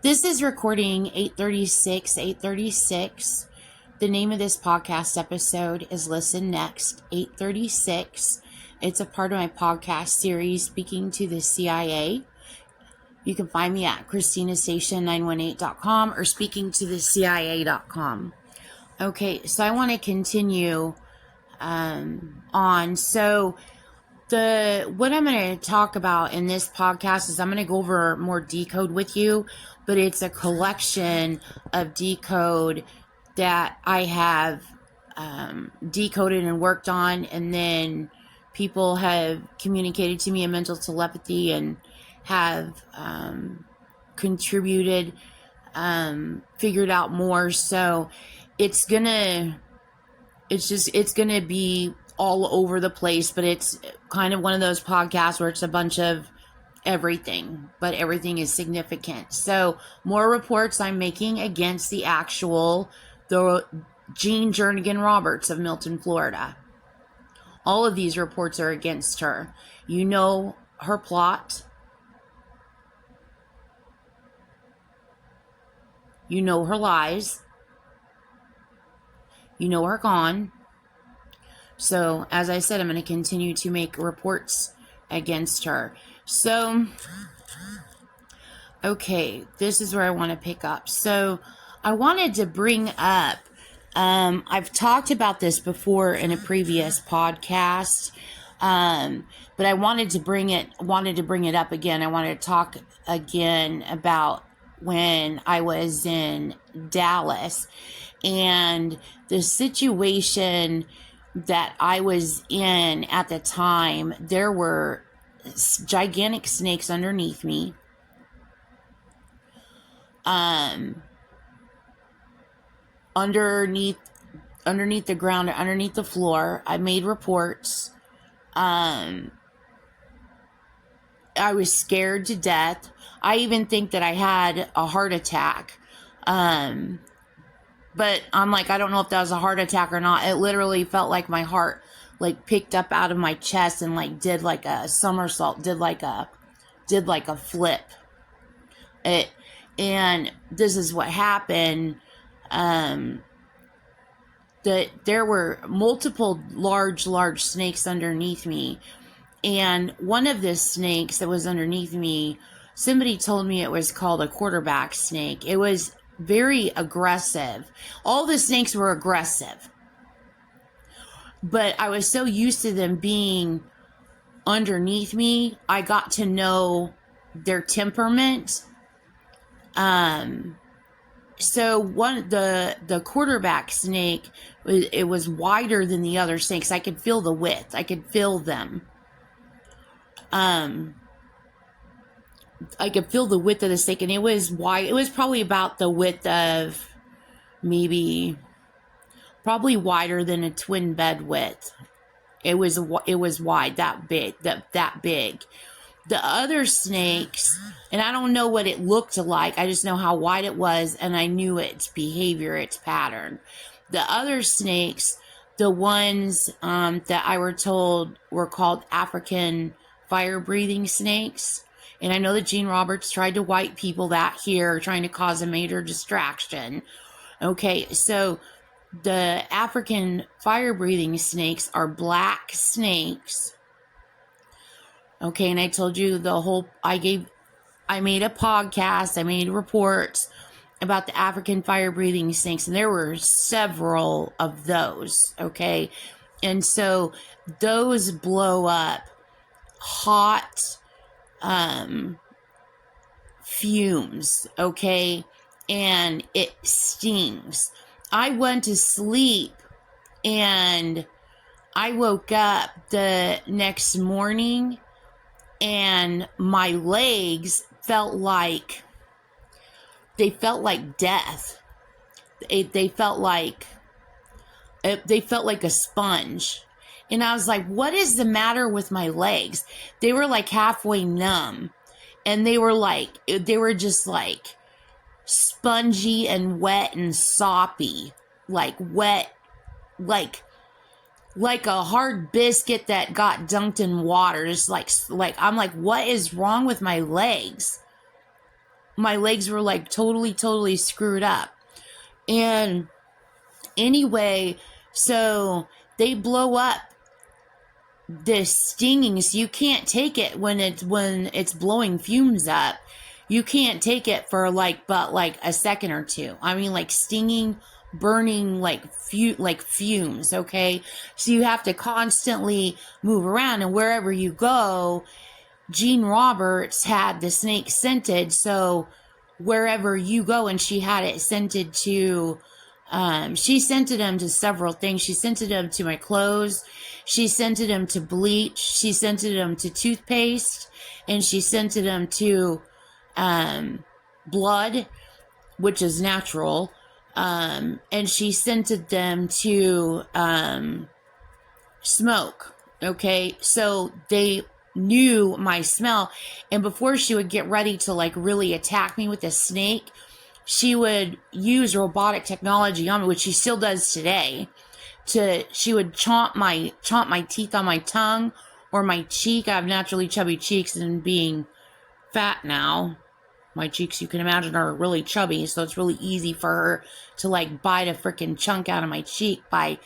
This is recording 836. The name of this podcast episode is Listen Next, 836. It's a part of my podcast series, Speaking to the CIA. You can find me at ChristinaStation918.com or SpeakingToTheCIA.com. Okay, so I want to continue on. So what I'm going to talk about in this podcast is I'm going to go over more decode with you, but it's a collection of decode that I have decoded and worked on, and then people have communicated to me in mental telepathy and have contributed, figured out more. So it's gonna be all over the place, but it's kind of one of those podcasts where it's a bunch of everything, but everything is significant. So more reports I'm making against the Jean Jernigan Roberts of Milton, Florida. All of these reports are against her. You know her plot. You know her lies. You know her con. So, as I said, I'm going to continue to make reports against her. So, okay, this is where I want to pick up. So, I wanted to bring up, I've talked about this before in a previous podcast, but I wanted to bring it up again. I wanted to talk again about when I was in Dallas and the situation that I was in at the time. There were gigantic snakes underneath me. Underneath the ground, underneath the floor. I made reports. I was scared to death. I even think that I had a heart attack. But I'm like, I don't know if that was a heart attack or not. It literally felt like my heart like picked up out of my chest and like did like a somersault, did like a flip. And this is what happened. That there were multiple large snakes underneath me. And one of the snakes that was underneath me, somebody told me it was called a quarterback snake. It was very aggressive. All the snakes were aggressive. But I was so used to them being underneath me, I got to know their temperament. So the quarterback snake, it was wider than the other snakes. I could feel the width. I could feel them. I could feel the width of the snake, and it was wide. It was probably about the width of probably wider than a twin bed width. It was wide, that big. The other snakes, and I don't know what it looked like. I just know how wide it was, and I knew its behavior, its pattern. The other snakes, the ones that I were told were called African fire-breathing snakes. And I know that Gene Roberts tried to white people that here, trying to cause a major distraction. Okay, so the African fire-breathing snakes are black snakes. Okay, and I told you I made a podcast, I made reports about the African fire-breathing snakes, and there were several of those, okay? And so those blow up hot fumes, okay? And it stings. I went to sleep and I woke up the next morning and my legs felt like death. They felt like a sponge. And I was like, what is the matter with my legs? They were like halfway numb. And they were just like spongy and wet and soppy. Like wet, like a hard biscuit that got dunked in water. Just like I'm like, what is wrong with my legs? my legs were like totally screwed up. And anyway, so they blow up this stinging, so you can't take it when it's blowing fumes up. You can't take it for but a second or two. I mean, like stinging, burning, like fumes. Okay, so you have to constantly move around, and wherever you go, Jean Roberts had the snake scented. So wherever you go, and she had it scented to. She scented them to several things. She scented them to my clothes. She scented them to bleach. She scented them to toothpaste, and she scented them to blood, which is natural. And she scented them to smoke. Okay, so they knew my smell, and before she would get ready to like really attack me with a snake, she would use robotic technology on me, which she still does today. She would chomp my teeth on my tongue or my cheek. I have naturally chubby cheeks, and being fat now, my cheeks, you can imagine, are really chubby. So it's really easy for her to like bite a freaking chunk out of my cheek by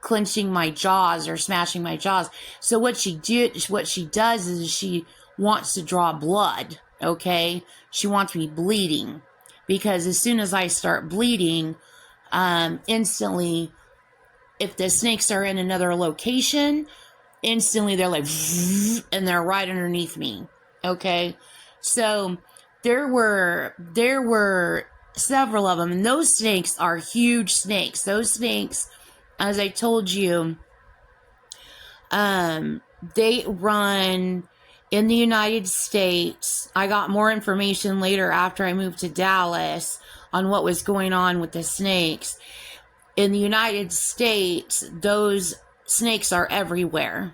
clenching my jaws or smashing my jaws. So what she does is she wants to draw blood. Okay, she wants me bleeding. Because as soon as I start bleeding, instantly, if the snakes are in another location, instantly they're like, and they're right underneath me. Okay, so there were several of them, and those snakes are huge snakes. Those snakes, as I told you, they run in the United States. I got more information later after I moved to Dallas on what was going on with the snakes. In the United States, those snakes are everywhere,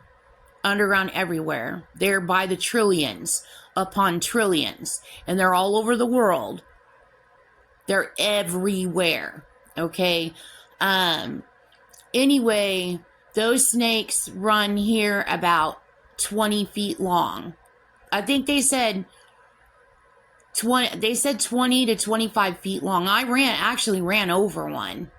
underground everywhere. They're by the trillions upon trillions, and they're all over the world. They're everywhere, okay? Anyway, those snakes run here about 20 feet long. I think they said 20 to 25 feet long. I actually ran over one,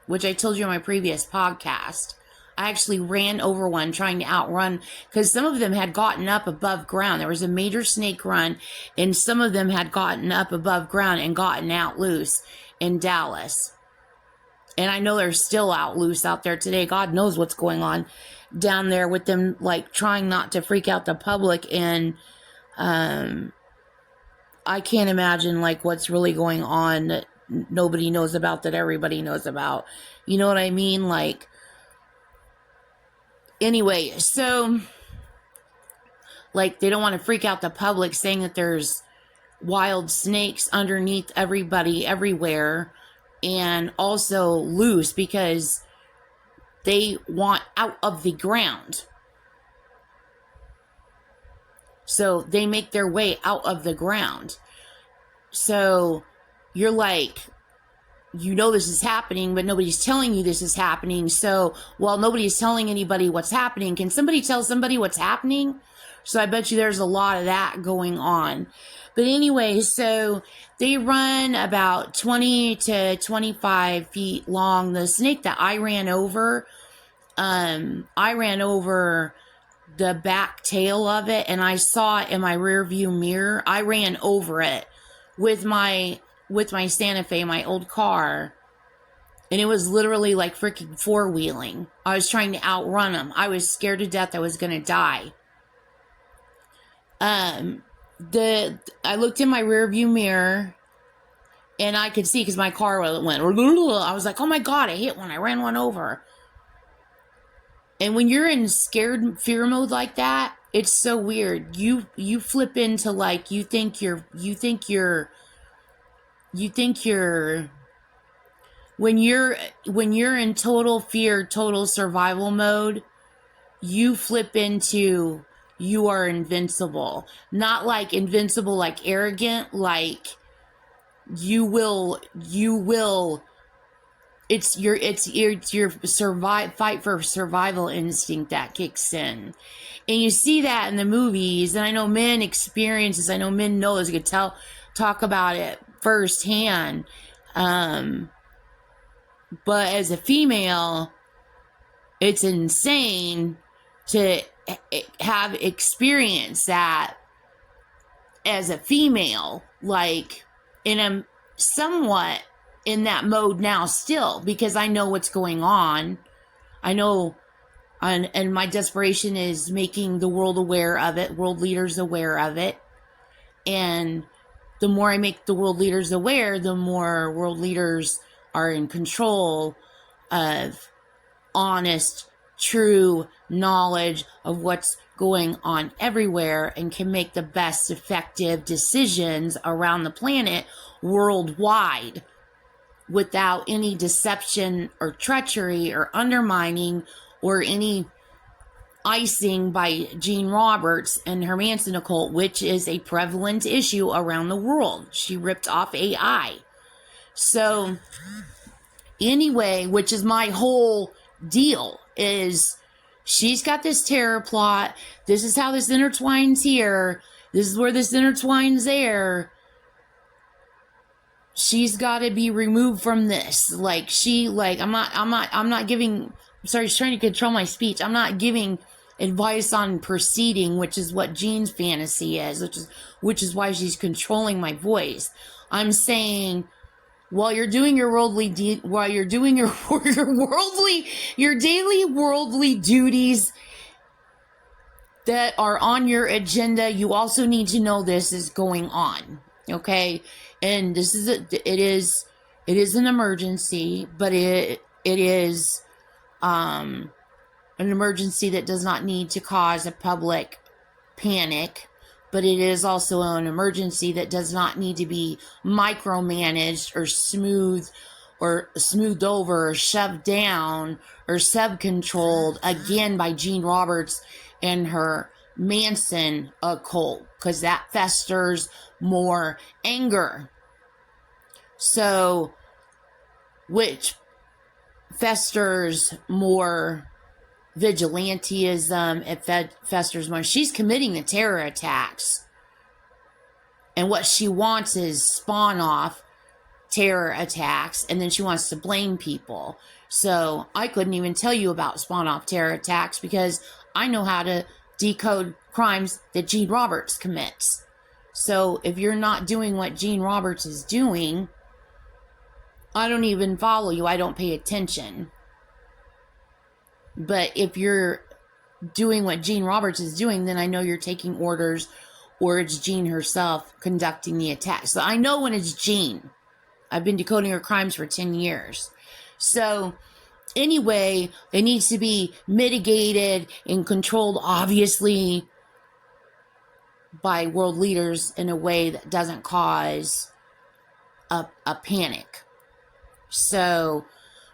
which I told you in my previous podcast. I actually ran over one trying to outrun, because some of them had gotten up above ground. There was a major snake run, and some of them had gotten up above ground and gotten out loose in Dallas. And I know they're still out loose out there today. God knows what's going on down there with them, like trying not to freak out the public. And I can't imagine like what's really going on that nobody knows about, that everybody knows about. You know what I mean? Like, anyway, so like they don't want to freak out the public saying that there's wild snakes underneath everybody everywhere, and also loose because they want out of the ground. So they make their way out of the ground. So you're like, you know this is happening, but nobody's telling you this is happening. So while nobody's telling anybody what's happening, can somebody tell somebody what's happening? So I bet you there's a lot of that going on. But anyway, so they run about 20 to 25 feet long. The snake that I ran over the back tail of it, and I saw it in my rear view mirror. I ran over it with my Santa Fe, my old car, and it was literally like freaking four-wheeling. I was trying to outrun them. I was scared to death I was going to die. I looked in my rear view mirror, and I could see, because my car went, I was like, oh my God, I hit one. I ran one over. And when you're in scared fear mode like that, it's so weird. You flip into like, you think you're when you're in total fear, total survival mode, you flip into you are invincible. Not like invincible, like arrogant, like you will it's your fight for survival instinct that kicks in. And you see that in the movies, and I know men experience this, I know men know this, you could tell talk about it firsthand. But as a female, it's insane to have experienced that as a female. Like, and I'm somewhat in that mode now still, because I know what's going on. I know, and my desperation is making the world aware of it, world leaders aware of it. And the more I make the world leaders aware, the more world leaders are in control of honest, true knowledge of what's going on everywhere, and can make the best effective decisions around the planet worldwide without any deception or treachery or undermining or any icing by Jean Roberts and her Manson occult, which is a prevalent issue around the world. She ripped off AI. So anyway, which is my whole deal, is she's got this terror plot. This is how this intertwines here. This is where this intertwines there. She's got to be removed from this. Like, I'm not giving, sorry, she's trying to control my speech. I'm not giving advice on proceeding, which is what Jean's fantasy is, which is why she's controlling my voice. I'm saying, while you're doing your your daily worldly duties that are on your agenda, you also need to know this is going on. Okay? And it is an emergency, but it is an emergency that does not need to cause a public panic, but it is also an emergency that does not need to be micromanaged or smoothed over or shoved down or sub-controlled again by Jean Roberts and her Manson occult, because that festers more anger. So, which festers more vigilantism, it festers more. She's committing the terror attacks. And what she wants is spawn off terror attacks, and then she wants to blame people. So I couldn't even tell you about spawn off terror attacks because I know how to decode crimes that Jean Roberts commits. So if you're not doing what Jean Roberts is doing, I don't even follow you. I don't pay attention. But if you're doing what Jean Roberts is doing, then I know you're taking orders, or it's Jean herself conducting the attack. So I know when it's Jean. I've been decoding her crimes for 10 years. So anyway, it needs to be mitigated and controlled, obviously, by world leaders in a way that doesn't cause a panic. So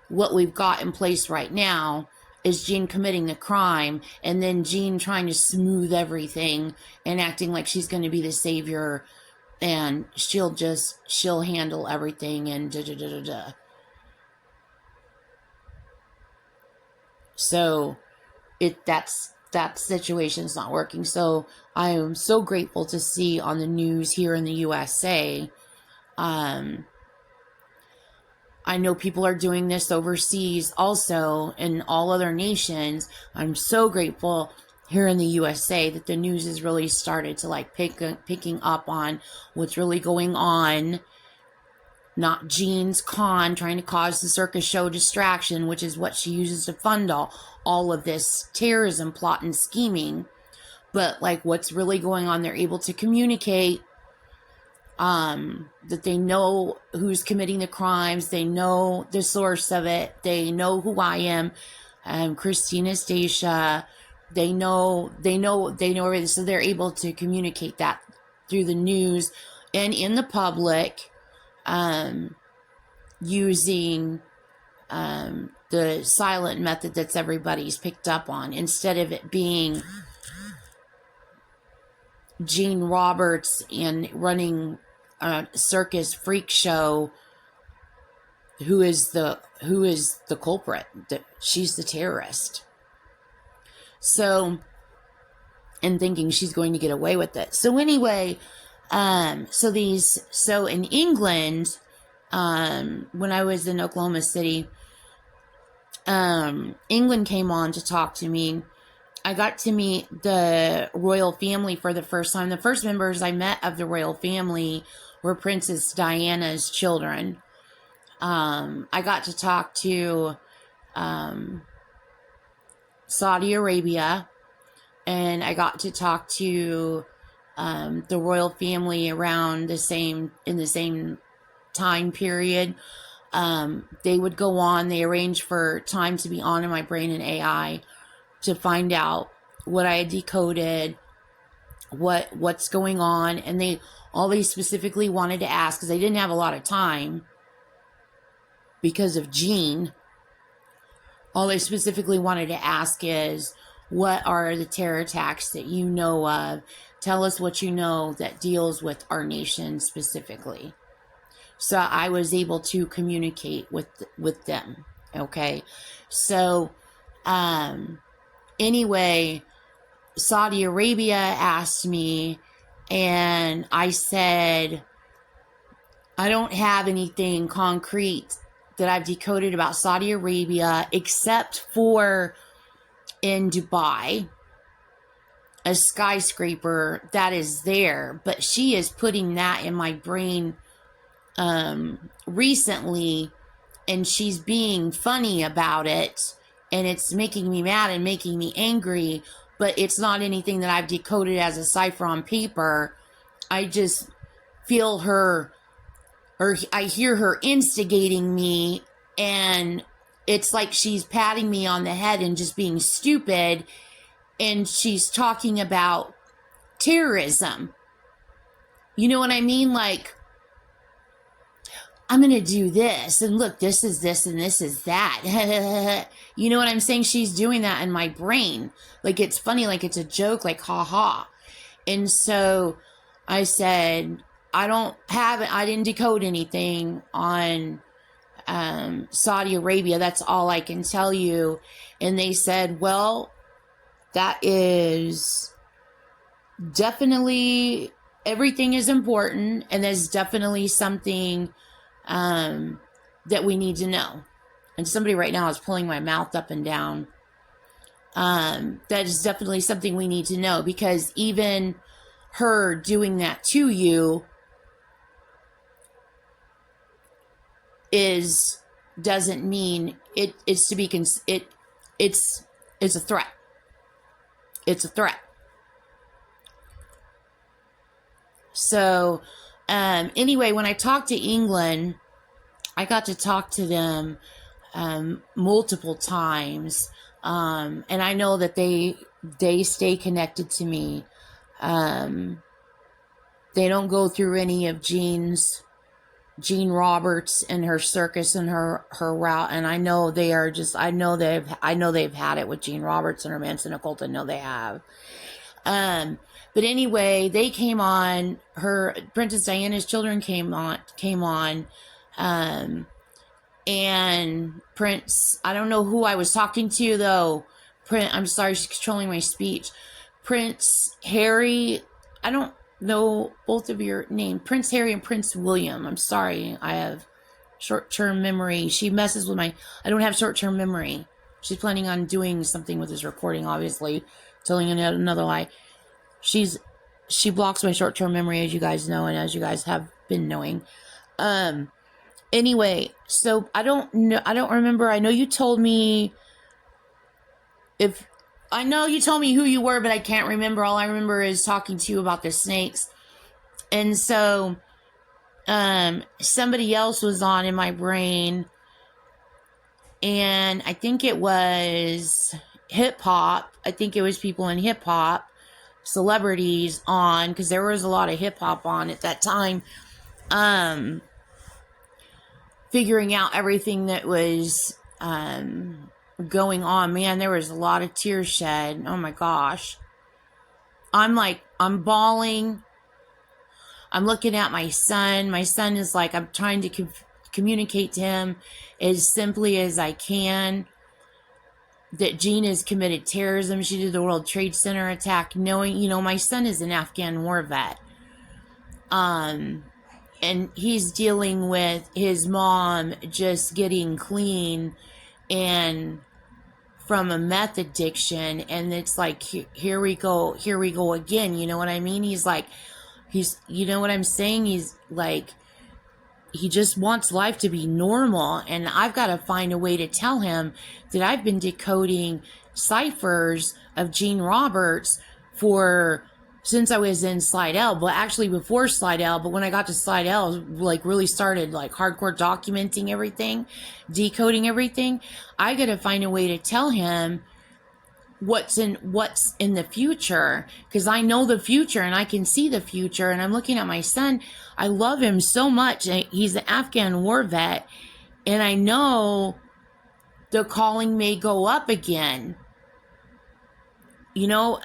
what we've got in place right now is Jean committing the crime, and then Jean trying to smooth everything and acting like she's going to be the savior, and she'll handle everything, and da-da-da-da-da. So that situation's not working. So I am so grateful to see on the news here in the USA. I know people are doing this overseas also in all other nations. I'm so grateful here in the USA that the news has really started to picking up on what's really going on. Not Jean's con trying to cause the circus show distraction, which is what she uses to fund all of this terrorism plot and scheming. But what's really going on, they're able to communicate that they know who's committing the crimes, they know the source of it, they know who I am, Christina Stacia, they know everything. So they're able to communicate that through the news and in the public, using the silent method that's everybody's picked up on, instead of it being Jean Roberts and running a circus freak show who is the culprit. She's the terrorist. So, and thinking she's going to get away with it. So anyway, So in England, when I was in Oklahoma City, England came on to talk to me. I got to meet the royal family for the first time. The first members I met of the royal family were Princess Diana's children. I got to talk to Saudi Arabia, and I got to talk to the royal family around in the same time period. They would go on. They arranged for time to be on in my brain and AI to find out what I had decoded, what's going on, and they specifically wanted to ask, because they didn't have a lot of time because of Gene. All they specifically wanted to ask is, what are the terror attacks that you know of? Tell us what you know that deals with our nation specifically. So I was able to communicate with them. Okay. So, anyway, Saudi Arabia asked me, and I said, I don't have anything concrete that I've decoded about Saudi Arabia, except for in Dubai, a skyscraper that is there, but she is putting that in my brain recently, and she's being funny about it, and it's making me mad and making me angry, but it's not anything that I've decoded as a cipher on paper. I just feel her, or I hear her instigating me, and it's like she's patting me on the head and just being stupid, and she's talking about terrorism. You know what I mean? Like, I'm going to do this, and look, this is this, and this is that. You know what I'm saying? She's doing that in my brain. Like, it's funny, like it's a joke, like, ha. And so I said, I didn't decode anything on Saudi Arabia. That's all I can tell you. And they said, well, that is definitely, everything is important, and there's definitely something that we need to know. And somebody right now is pulling my mouth up and down. That is definitely something we need to know, because even her doing that to you doesn't mean it's to be it's a threat. It's a threat. So anyway, when I talked to England, I got to talk to them multiple times, and I know that they stay connected to me. They don't go through any of Jean Roberts and her circus and her route, and I know they are just, I know they've had it with Jean Roberts and her Manson occult. I know they have. But anyway, they came on. Her Princess Diana's children came on, and Prince. I don't know who I was talking to though. I'm sorry, she's controlling my speech. Prince Harry. I don't know both of your names, Prince Harry and Prince William. I'm sorry, I have short-term memory. She messes with I don't have short-term memory. She's planning on doing something with this recording, obviously, telling another lie. She blocks my short-term memory, as you guys know, and as you guys have been knowing. Anyway, so I don't remember. I know you told me who you were, but I can't remember. All I remember is talking to you about the snakes. And so somebody else was on in my brain, and I think it was hip hop. I think it was people in hip hop, celebrities on, because there was a lot of hip hop on at that time, figuring out everything that was going on. Man, there was a lot of tears shed. Oh my gosh. I'm bawling. I'm looking at my son. My son is like, I'm trying to communicate to him as simply as I can that Jean has committed terrorism. She did the World Trade Center attack, knowing, my son is an Afghan war vet. And he's dealing with his mom just getting clean and from a meth addiction, and it's like, here we go again. You know what I mean? He's like, you know what I'm saying? He's like, he just wants life to be normal, and I've got to find a way to tell him that I've been decoding ciphers of Gene Roberts since I was in Slidell, but actually before Slidell. But when I got to Slidell, like really started like hardcore documenting everything, decoding everything. I got to find a way to tell him what's in the future, because I know the future and I can see the future. And I'm looking at my son. I love him so much. He's an Afghan war vet, and I know the calling may go up again. You know,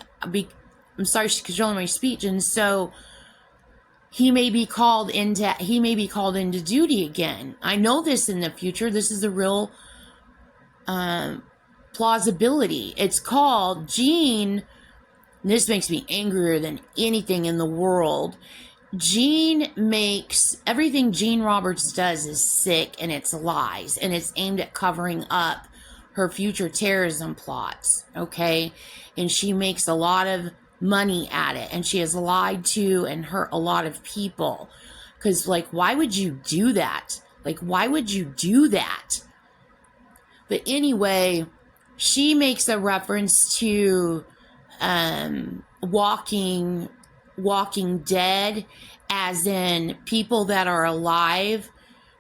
I'm sorry, she's controlling my speech. And so he may be called into duty again. I know this in the future. This is a real plausibility. It's called Gene. This makes me angrier than anything in the world. Everything Gene Roberts does is sick, and it's lies, and it's aimed at covering up her future terrorism plots, okay? And she makes a lot of money at it, and she has lied to and hurt a lot of people. Because, like, why would you do that? Like, why would you do that? But anyway, she makes a reference to Walking Dead, as in people that are alive,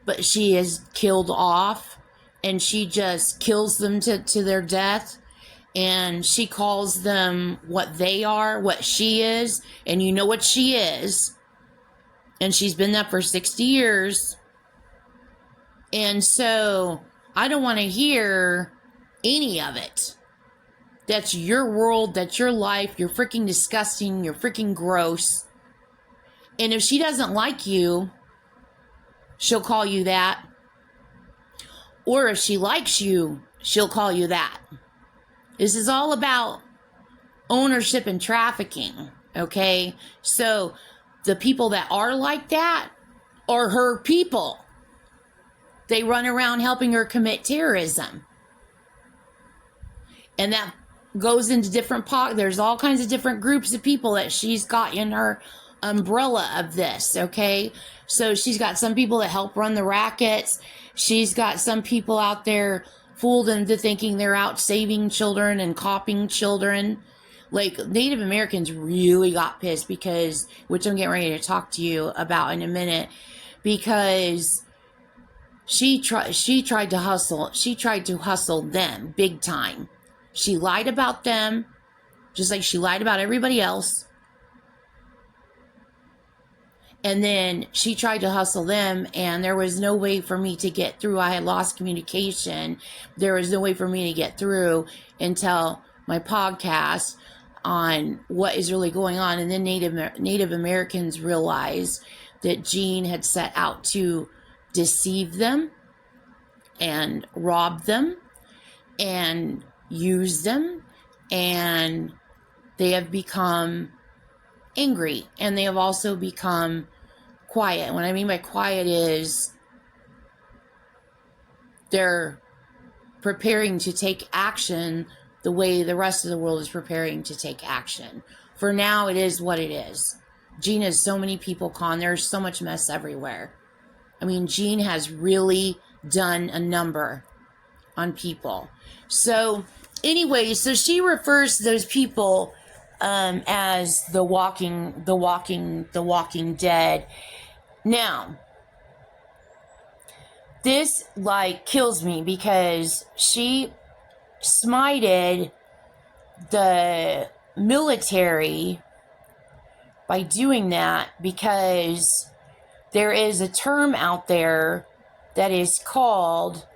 but she is killed off, and she just kills them to their death. And she calls them what they are, what she is. And you know what she is. And she's been that for 60 years. And so I don't want to hear any of it. That's your world. That's your life. You're freaking disgusting. You're freaking gross. And if she doesn't like you, she'll call you that. Or if she likes you, she'll call you that. This is all about ownership and trafficking, okay? So the people that are like that are her people. They run around helping her commit terrorism. And that goes into different there's all kinds of different groups of people that she's got in her umbrella of this, okay? So she's got some people that help run the rackets. She's got some people out there fooled into thinking they're out saving children and copying children. Like, Native Americans really got pissed because, which I'm getting ready to talk to you about in a minute, because she tried to hustle them big time. She lied about them, just like she lied about everybody else. And then she tried to hustle them, and there was no way for me to get through. I had lost communication. There was no way for me to get through until my podcast on what is really going on. And then Native Americans realized that Gene had set out to deceive them and rob them and use them. And they have become angry, and they have also become quiet. What I mean by quiet is they're preparing to take action the way the rest of the world is preparing to take action. For now, it is what it is. Gene has so many people con. There's so much mess everywhere. I mean, Gene has really done a number on people. So anyway, so she refers to those people as the Walking Dead. Now, this like kills me because she smited the military by doing that, because there is a term out there that is called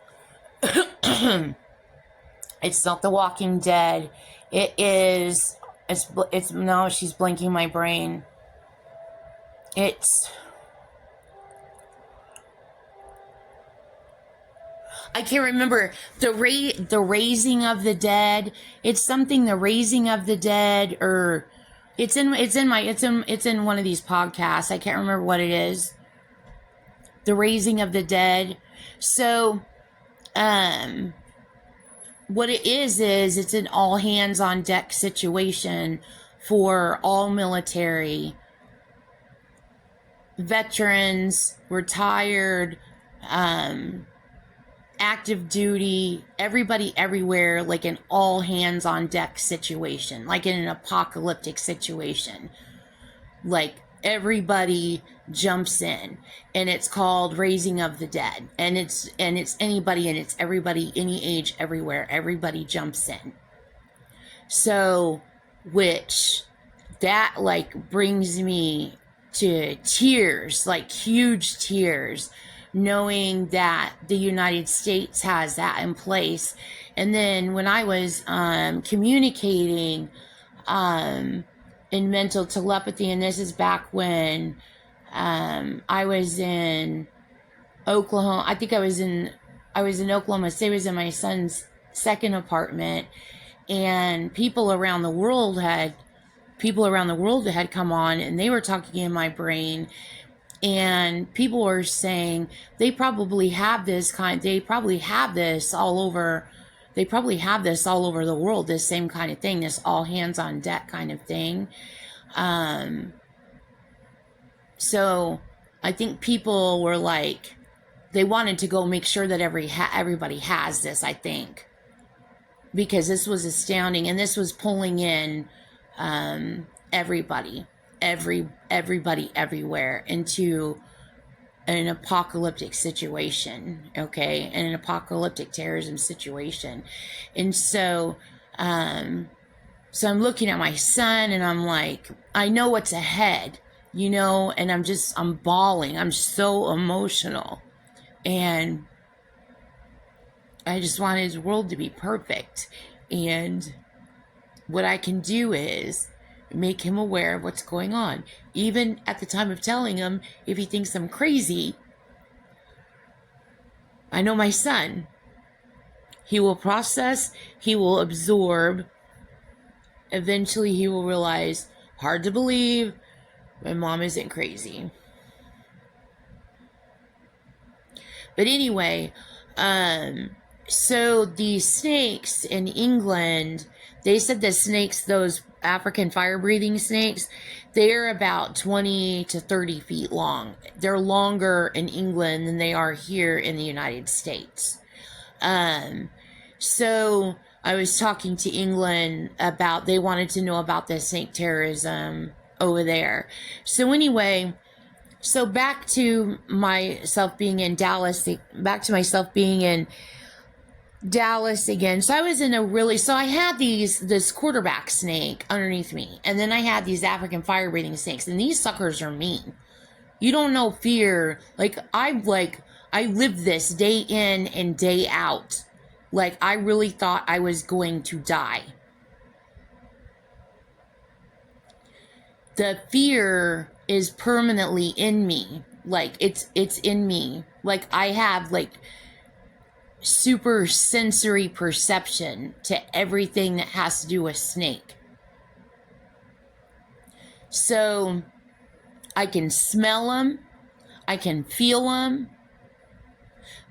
it's not the Walking Dead. It is it's now she's blanking my brain. I can't remember the raising of the dead. It's something, the raising of the dead, or It's in one of these podcasts. I can't remember what it is. The Raising of the Dead. So, what it is it's an all hands on deck situation for all military, veterans, retired, active duty, everybody everywhere, like an all hands on deck situation, like in an apocalyptic situation. Like everybody jumps in, and it's called Raising of the Dead, and it's anybody and it's everybody, any age, everywhere, everybody jumps in. So, which that like brings me to tears, like huge tears, knowing that the United States has that in place. And then when I was communicating in mental telepathy, and this is back when I was in Oklahoma. I think I was in Oklahoma City. I was in my son's second apartment, and people around the world had come on, and they were talking in my brain, and people were saying they probably have this all over the world, this same kind of thing, this all hands on deck kind of thing. So I think people were like, they wanted to go make sure that everybody has this, I think, because this was astounding, and this was pulling in everybody everywhere into an apocalyptic situation, okay, and an apocalyptic terrorism situation. And so I'm looking at my son, and I'm like, I know what's ahead, and I'm bawling. I'm so emotional, and I just want his world to be perfect. And what I can do is make him aware of what's going on. Even at the time of telling him, if he thinks I'm crazy, I know my son. He will process, he will absorb. Eventually he will realize, hard to believe, my mom isn't crazy. But anyway, so the snakes in England, they said the snakes, those African fire-breathing snakes, they're about 20 to 30 feet long. They're longer in England than they are here in the United States. So I was talking to England about, they wanted to know about the snake terrorism over there. So anyway, so back to myself being in Dallas again. So I was in I had this quarterback snake underneath me, and then I had these African fire breathing snakes, and these suckers are mean. You don't know fear. I lived this day in and day out. Like, I really thought I was going to die. The fear is permanently in me. Like, it's in me. Like, I have super sensory perception to everything that has to do with snake. So I can smell them, I can feel them.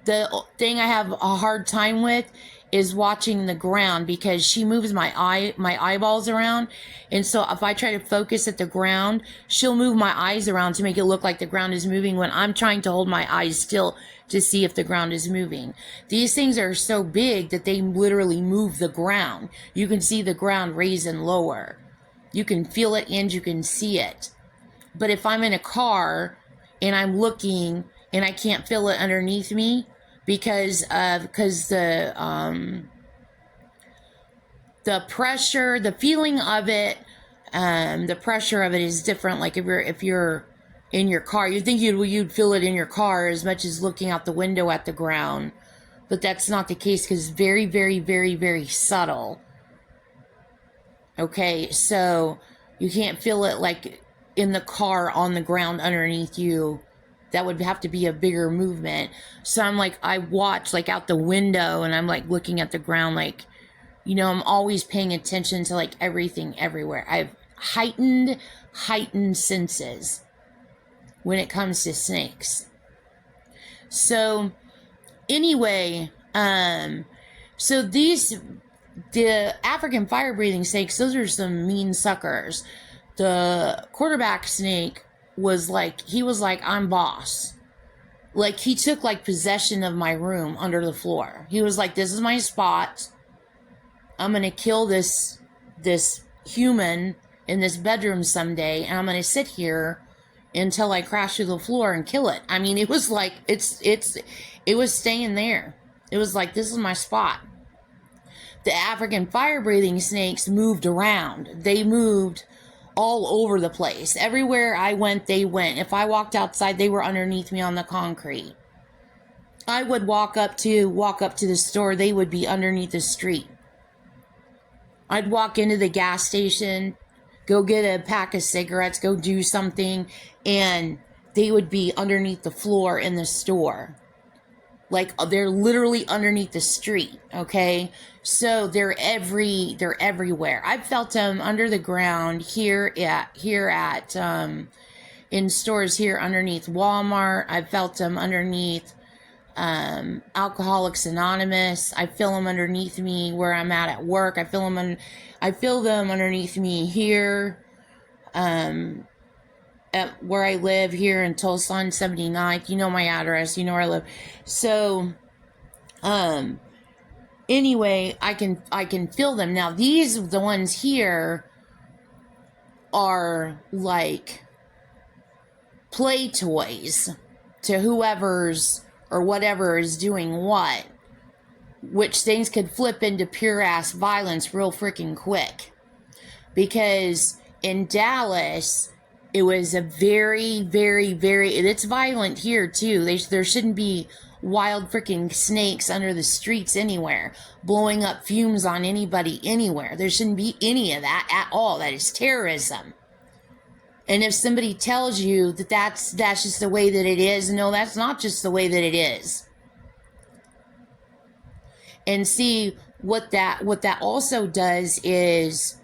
The thing I have a hard time with is watching the ground, because she moves my eyeballs around, and so if I try to focus at the ground, she'll move my eyes around to make it look like the ground is moving when I'm trying to hold my eyes still to see if the ground is moving. These things are so big that they literally move the ground. You can see the ground raise and lower. You can feel it and you can see it. But if I'm in a car and I'm looking and I can't feel it underneath me, because the pressure, the feeling of it, the pressure of it is different. Like if you're in your car, you'd think you'd feel it in your car as much as looking out the window at the ground, but that's not the case, because it's very, very, very, very subtle. Okay, so you can't feel it like in the car on the ground underneath you. That would have to be a bigger movement. So I watch out the window, and I'm looking at the ground, I'm always paying attention to everything everywhere. heightened senses when it comes to snakes. So anyway, so the African fire-breathing snakes, those are some mean suckers. The quarterback snake was like, I'm boss. Like, he took, like, possession of my room under the floor. He was like, this is my spot. I'm going to kill this human in this bedroom someday, and I'm going to sit here until I crash through the floor and kill it. I mean, it was like, it was staying there. It was like, this is my spot. The African fire-breathing snakes moved around. They moved all over the place. Everywhere I went, they went. If I walked outside, they were underneath me on the concrete. I would walk up to the store, they would be underneath the street. I'd walk into the gas station, go get a pack of cigarettes, go do something, and they would be underneath the floor in the store. Like, they're literally underneath the street, okay? So they're everywhere. I've felt them under the ground here at in stores here underneath Walmart. I've felt them underneath Alcoholics Anonymous. I feel them underneath me where I'm at work. I feel them underneath me here at where I live here in Tulsa on 79th. You know my address, you know where I live. So anyway, I can feel them. Now the ones here are like play toys to whoever's or whatever is doing what, which things could flip into pure ass violence real freaking quick. Because in Dallas, it was a very, very, very, it's violent here too. There shouldn't be wild freaking snakes under the streets anywhere, blowing up fumes on anybody anywhere. There shouldn't be any of that at all. That is terrorism. And if somebody tells you that that's just the way that it is, no, that's not just the way that it is. And see, what that also does is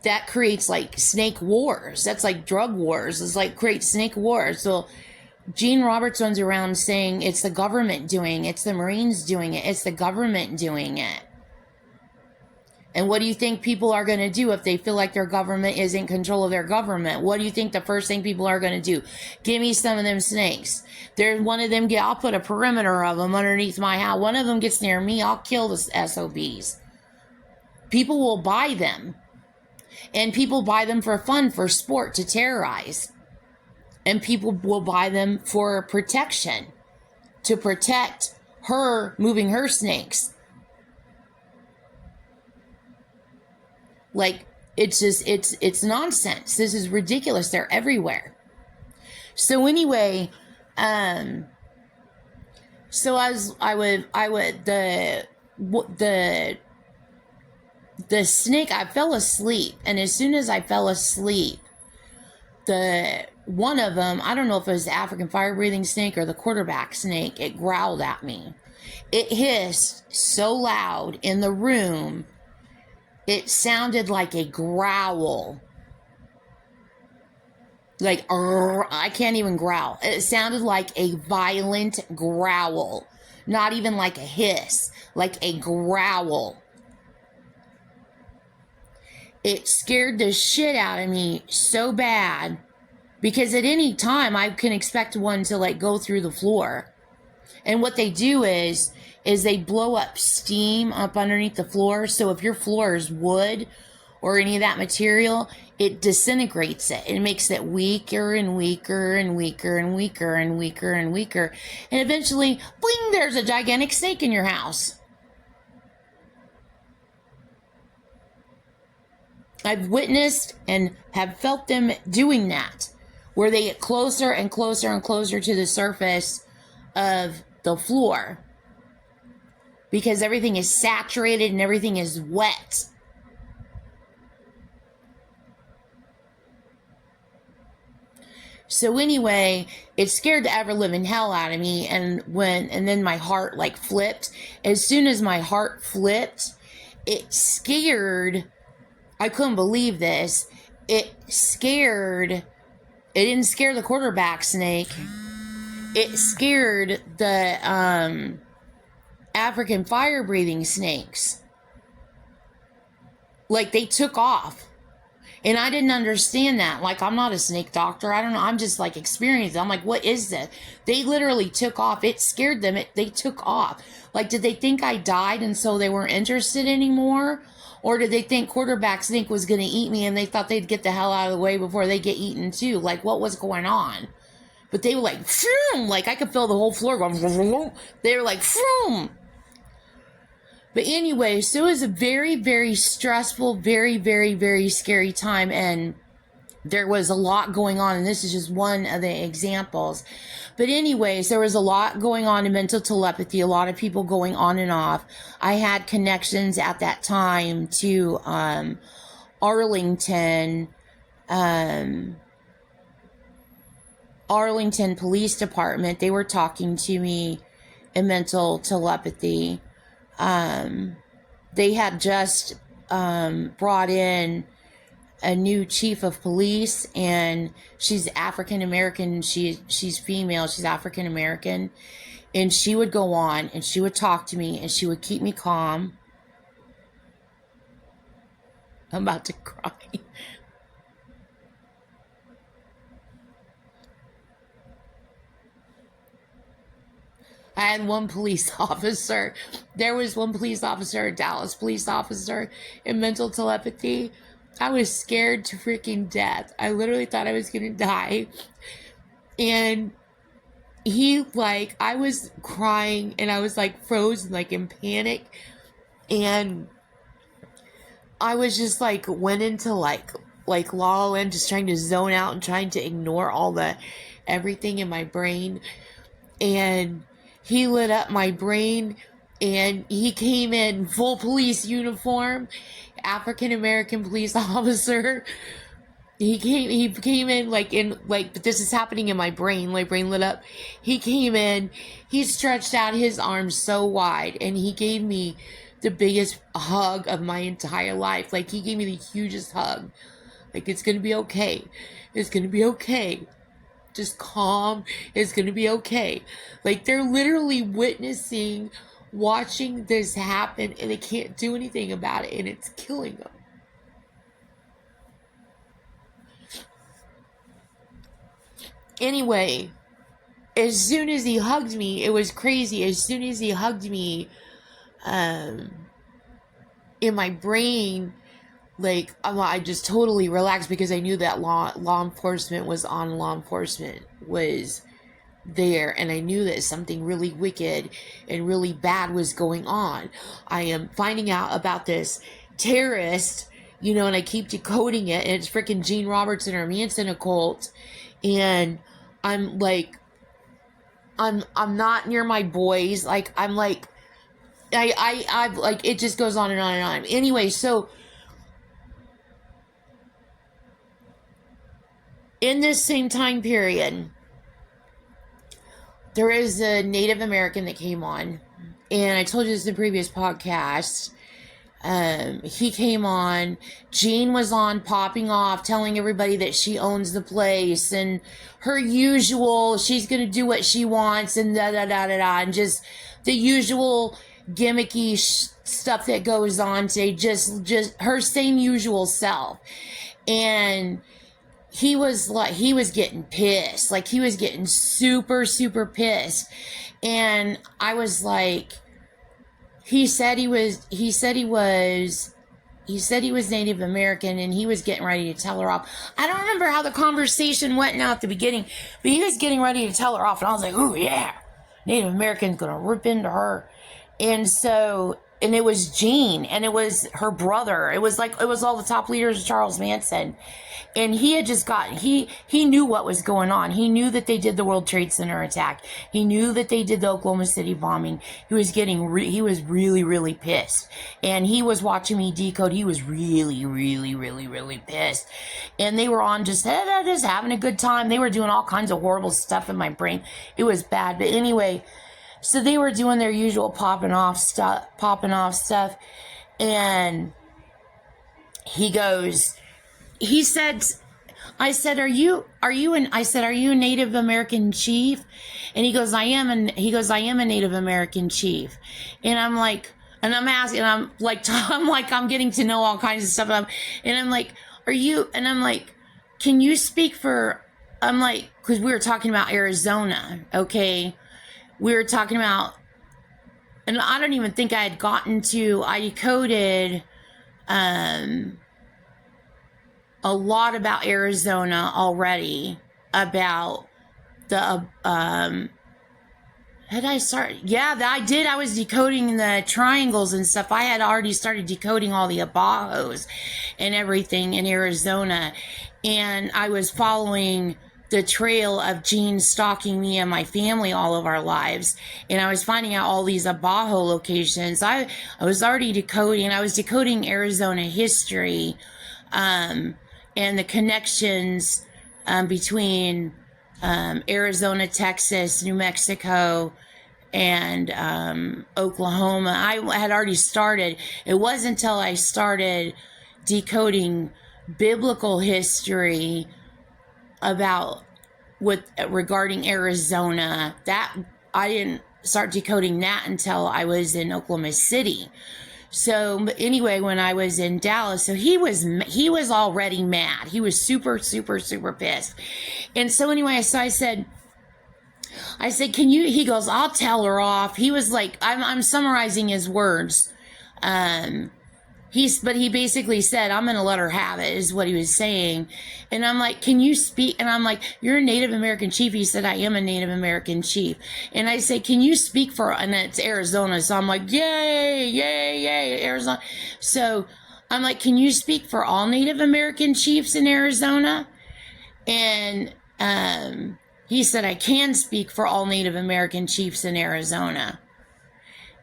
that creates like snake wars. That's like drug wars. It's like create snake wars. So Gene Roberts runs around saying it's the government doing it. It's the Marines doing it. It's the government doing it. And what do you think people are going to do if they feel like their government is in control of their government? What do you think the first thing people are going to do? Give me some of them snakes. There's one of them, I'll put a perimeter of them underneath my house. One of them gets near me, I'll kill the SOBs. People will buy them. And people buy them for fun, for sport, to terrorize. And people will buy them for protection, to protect her moving her snakes. Like, it's just, it's nonsense. This is ridiculous. They're everywhere. So anyway, so the snake, I fell asleep, and as soon as I fell asleep, one of them, I don't know if it was the African fire-breathing snake or the quarterback snake, it growled at me. It hissed so loud in the room, it sounded like a growl. Like, I can't even growl. It sounded like a violent growl. Not even like a hiss, like a growl. It scared the shit out of me so bad, because at any time I can expect one to like go through the floor. And what they do is they blow up steam up underneath the floor. So if your floor is wood or any of that material, it disintegrates it. It makes it weaker and weaker and weaker and weaker and weaker and weaker. And eventually, bling, there's a gigantic snake in your house. I've witnessed and have felt them doing that, where they get closer and closer and closer to the surface of the floor, because everything is saturated and everything is wet. So anyway, it scared the ever living hell out of me, and then my heart like flipped. As soon as my heart flipped, it scared I couldn't believe this. It didn't scare the quarterback snake. It scared the African fire-breathing snakes. Like, they took off. And I didn't understand that. Like, I'm not a snake doctor. I don't know. I'm just, like, experienced. I'm like, what is this? They literally took off. It scared them. They took off. Like, did they think I died and so they weren't interested anymore? Or did they think quarterback snake was going to eat me and they thought they'd get the hell out of the way before they get eaten too? Like, what was going on? But they were like, phoom! Like, I could feel the whole floor going, they were like, phoom! But anyway, so it was a very, very stressful, very, very, very scary time. And there was a lot going on. And this is just one of the examples. But anyways, there was a lot going on in mental telepathy, a lot of people going on and off. I had connections at that time to Arlington Police Department. They were talking to me in mental telepathy. They had just brought in a new chief of police, and she's African American. She's female. She's African American, and she would go on and she would talk to me and she would keep me calm. I'm about to cry. I had one police officer. There was one police officer, a Dallas police officer, in mental telepathy. I was scared to freaking death. I literally thought I was going to die. And I was crying and I was like frozen, like in panic. And I was just like, went into like La La Land, just trying to zone out and trying to ignore everything in my brain. And he lit up my brain, and he came in full police uniform, African American police officer. He came in but this is happening in my brain. My brain lit up. He came in, he stretched out his arms so wide, and he gave me the biggest hug of my entire life. Like, he gave me the hugest hug. Like, it's gonna be okay. It's gonna be okay. Just calm. It's going to be okay. Like, they're literally watching this happen, and they can't do anything about it, and it's killing them. Anyway, as soon as he hugged me, it was crazy. As soon as he hugged me, in my brain, like, I just totally relaxed because I knew that law enforcement was there, and I knew that something really wicked and really bad was going on. I am finding out about this terrorist, and I keep decoding it, and it's freaking Gene Robertson or Manson occult, and I'm like, I'm not near my boys, like, I'm like, I've like, it just goes on and on and on. Anyway, so in this same time period, there is a Native American that came on, and I told you this in the previous podcast. He came on, Jean was on, popping off, telling everybody that she owns the place, and her usual, she's gonna do what she wants, and da-da-da-da-da, and just the usual gimmicky stuff that goes on today, just her same usual self. And he was getting pissed. Like, he was getting super, super pissed. And I was like, he said he was Native American, and he was getting ready to tell her off. I don't remember how the conversation went now at the beginning, but he was getting ready to tell her off, and I was like, ooh, yeah, Native American's gonna rip into her. And so, and it was Jean, and it was her brother. It was all the top leaders of Charles Manson. And he had just he knew what was going on. He knew that they did the World Trade Center attack. He knew that they did the Oklahoma City bombing. He was he was really, really pissed. And he was watching me decode. He was really, really, really, really pissed. And they were on just having a good time. They were doing all kinds of horrible stuff in my brain. It was bad. But anyway, so they were doing their usual popping off stuff. And he goes, he said, I said, are you a Native American chief? And he goes, I am. And he goes, I am a Native American chief. And I'm like, and I'm asking, and I'm getting to know all kinds of stuff. And I'm like, are you, and I'm like, can you speak for, I'm like, cause we were talking about Arizona. Okay. We were talking about, and I don't even think I had gotten to, I decoded, a lot about Arizona already, about the had I started? Yeah, I did. I was decoding the triangles and stuff. I had already started decoding all the Abajos and everything in Arizona, and I was following the trail of Gene stalking me and my family all of our lives, and I was finding out all these Abajo locations. I was already decoding. I was decoding Arizona history, and the connections between Arizona, Texas, New Mexico, and Oklahoma. I had already started. It wasn't until I started decoding biblical history about regarding Arizona that I didn't start decoding that until I was in Oklahoma City. So anyway, when I was in Dallas, so he was already mad. He was super, super, super pissed. And so anyway, so I said, can you, he goes, I'll tell her off. He was like, I'm summarizing his words. But he basically said, I'm going to let her have it, is what he was saying. And I'm like, can you speak? And I'm like, you're a Native American chief. He said, I am a Native American chief. And I say, can you speak for, and it's Arizona. So I'm like, yay, yay, yay, Arizona. So I'm like, can you speak for all Native American chiefs in Arizona? And, he said, I can speak for all Native American chiefs in Arizona.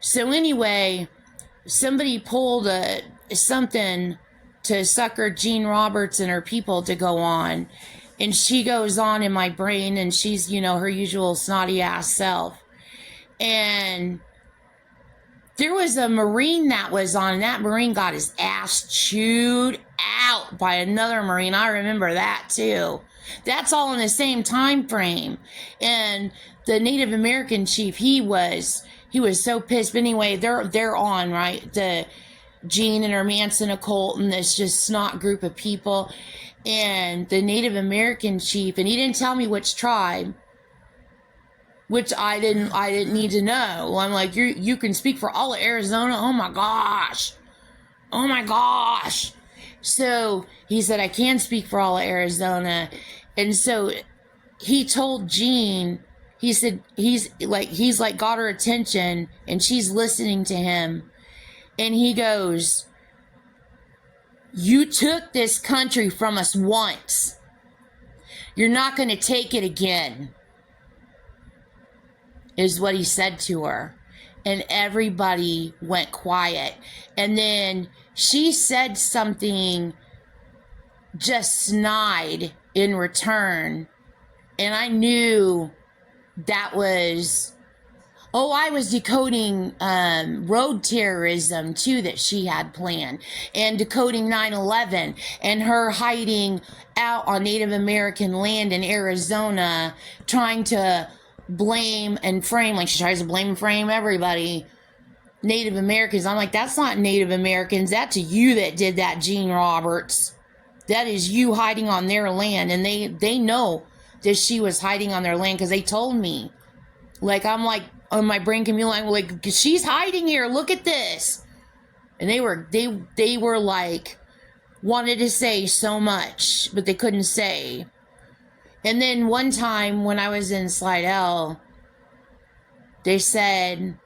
So anyway, somebody pulled something to sucker Jean Roberts and her people to go on. And she goes on in my brain, and she's, her usual snotty ass self. And there was a Marine that was on, and that Marine got his ass chewed out by another Marine. I remember that too. That's all in the same time frame. And the Native American chief, he was so pissed. But anyway, they're on, right? The Jean and her Manson occult and this just snot group of people. And the Native American chief, and he didn't tell me which tribe, which I didn't need to know. I'm like, you can speak for all of Arizona? Oh my gosh. Oh my gosh. So he said, I can speak for all of Arizona. And so he told Jean, he said, he's like got her attention, and she's listening to him. And he goes, you took this country from us once. You're not going to take it again, is what he said to her. And everybody went quiet. And then she said something just snide in return. And I knew that was, I was decoding road terrorism too that she had planned, and decoding 9/11 and her hiding out on Native American land in Arizona, trying to blame and frame, like she tries to blame and frame everybody, Native Americans. I'm like, that's not Native Americans. That's you that did that, Gene Roberts. That is you hiding on their land. And they know that she was hiding on their land because they told me. Like, I'm like, on my brain can be like, she's hiding here. Look at this. And they were like, wanted to say so much, but they couldn't say. And then one time when I was in Slidell, they said,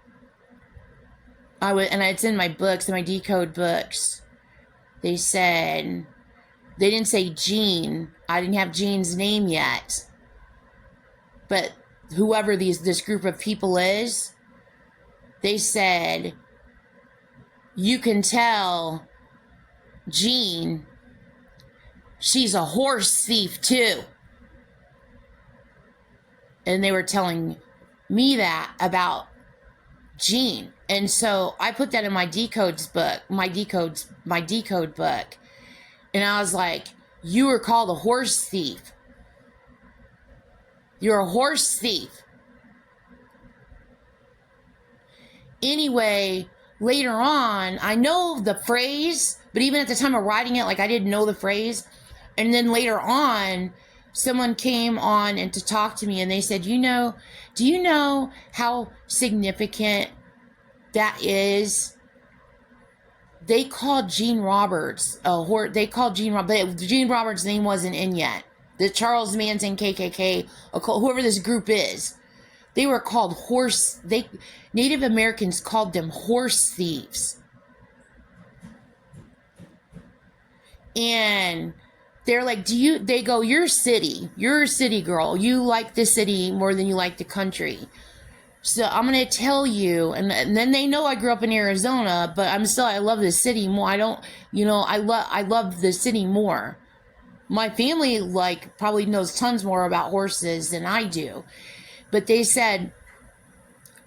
and it's in my books, in my decode books, they said, they didn't say Gene. I didn't have Gene's name yet. But whoever this group of people is, they said, you can tell Gene, she's a horse thief too. And they were telling me that about Gene. And so I put that in my decode book. And I was like, you were called a horse thief. You're a horse thief. Anyway, later on, I know the phrase, but even at the time of writing it, like I didn't know the phrase. And then later on, someone came on and to talk to me and they said, do you know how significant that is? They called Gene Roberts they called Gene Roberts, but Gene Roberts' name wasn't in yet. The Charles Manson KKK, whoever this group is, they were called Native Americans called them horse thieves. And they're like, they go, you're a city girl. You like the city more than you like the country. So I'm going to tell you, and then they know I grew up in Arizona, but I love the city more. I love the city more. My family, like, probably knows tons more about horses than I do. But they said,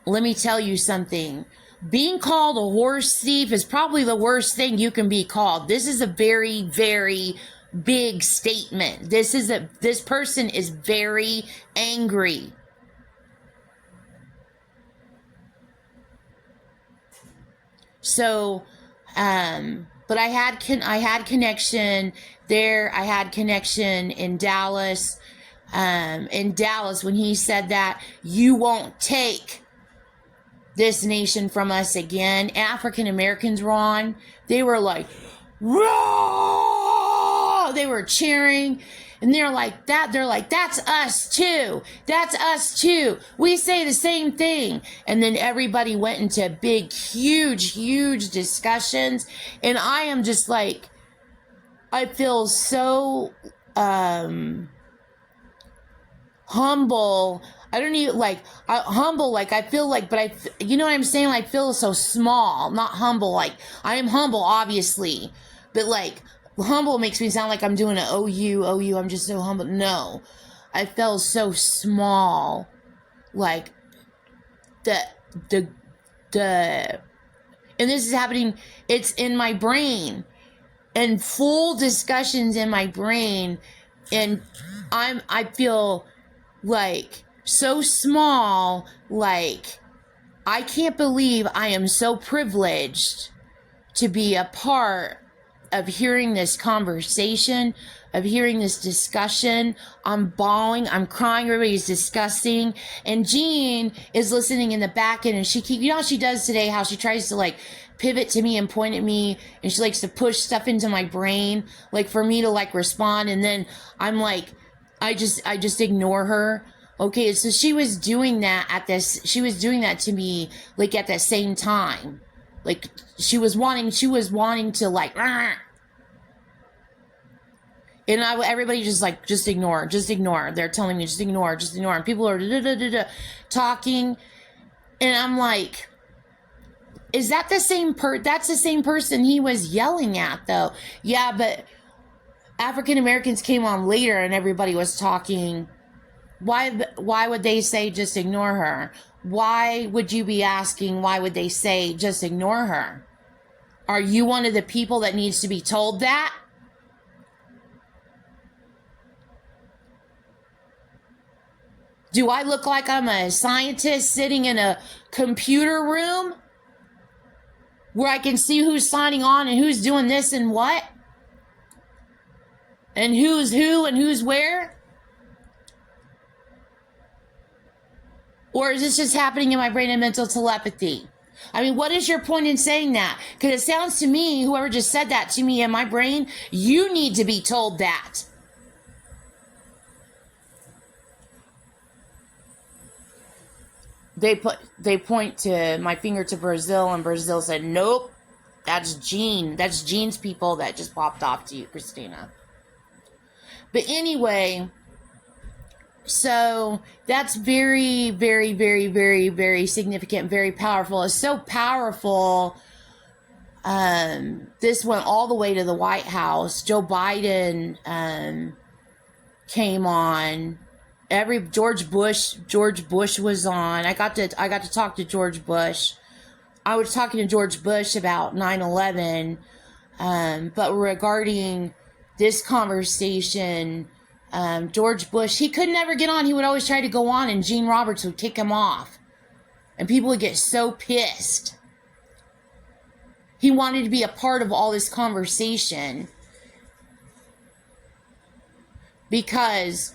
let me tell you something. Being called a horse thief is probably the worst thing you can be called. This is a very, very big statement. This person is very angry. So, but I had connection there. I had connection in Dallas. When he said that, you won't take this nation from us again. African Americans were on. They were like, "Roar!" They were cheering. And they're like, that's us too. That's us too. We say the same thing. And then everybody went into big, huge, huge discussions. And I am just like, I feel so humble. I don't even humble. Like I feel like, but you know what I'm saying? I feel so small, not humble. Like I am humble, obviously, but like, humble makes me sound like I'm doing an OU, I'm just so humble. No, I felt so small. Like, and this is happening, it's in my brain, and full discussions in my brain, and I feel like so small, like, I can't believe I am so privileged to be a part of hearing this conversation, of hearing this discussion. I'm bawling, I'm crying, everybody's discussing, and Jean is listening in the back end, and how she does today, how she tries to like pivot to me and point at me, and she likes to push stuff into my brain, like for me to like respond, and then I'm like, I just ignore her. Okay, so she was doing that to me, like at the same time. Like, she was wanting to like, and everybody just like, just ignore. They're telling me, just ignore. And people are talking. And I'm like, is that the same that's the same person he was yelling at though? Yeah, but African Americans came on later and everybody was talking. Why would they say just ignore her? Why would you be asking, why would they say just ignore her? Are you one of the people that needs to be told that? Do I look like I'm a scientist sitting in a computer room where I can see who's signing on and who's doing this and what? And who's who and who's where? Or is this just happening in my brain and mental telepathy? I mean, what is your point in saying that? Because it sounds to me, whoever just said that to me in my brain, you need to be told that. They point to my finger to Brazil, and Brazil said, nope, that's Gene. That's Gene's people that just popped off to you, Christina. But anyway, so that's very, very, very, very, very significant, very powerful. It's so powerful. This went all the way to the White House. Joe Biden came on. George Bush was on. I got to talk to George Bush. I was talking to George Bush about 9/11, but regarding this conversation, George Bush, he could never get on. He would always try to go on, and Gene Roberts would kick him off. And people would get so pissed. He wanted to be a part of all this conversation because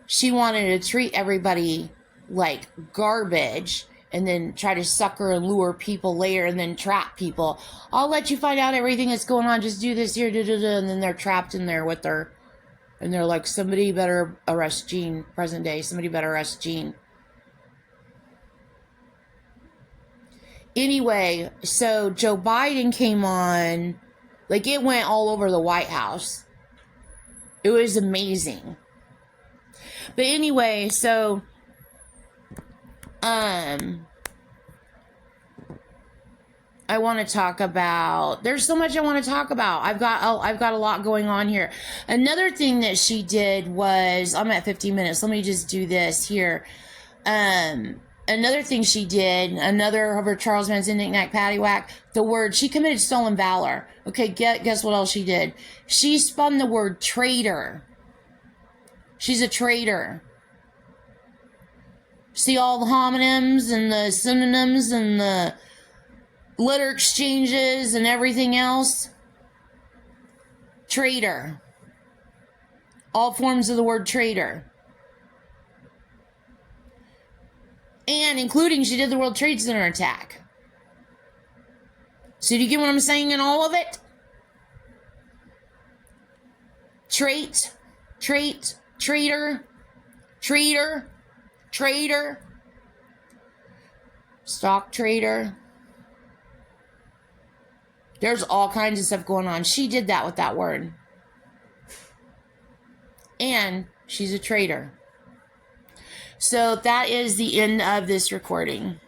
she wanted to treat everybody like garbage and then try to sucker and lure people later and then trap people. I'll let you find out everything that's going on. Just do this here, and then they're trapped in there with their, and they're like, somebody better arrest Gene, present day. Somebody better arrest Gene. Anyway, so Joe Biden came on, like it went all over the White House. It was amazing. But anyway, so, I want to talk about, there's so much I want to talk about. I've got a lot going on here. Another thing that she did was, I'm at 15 minutes. Let me just do this here. Another thing she did, another of her Charles Manson knick-knack paddywhack, the word, she committed stolen valor. Okay, guess what else she did? She spun the word traitor. She's a traitor. See all the homonyms and the synonyms and the letter exchanges and everything else? Traitor. All forms of the word traitor. And including, she did the World Trade Center attack. So do you get what I'm saying in all of it? Traitor, stock trader. There's all kinds of stuff going on. She did that with that word. And she's a traitor. So that is the end of this recording.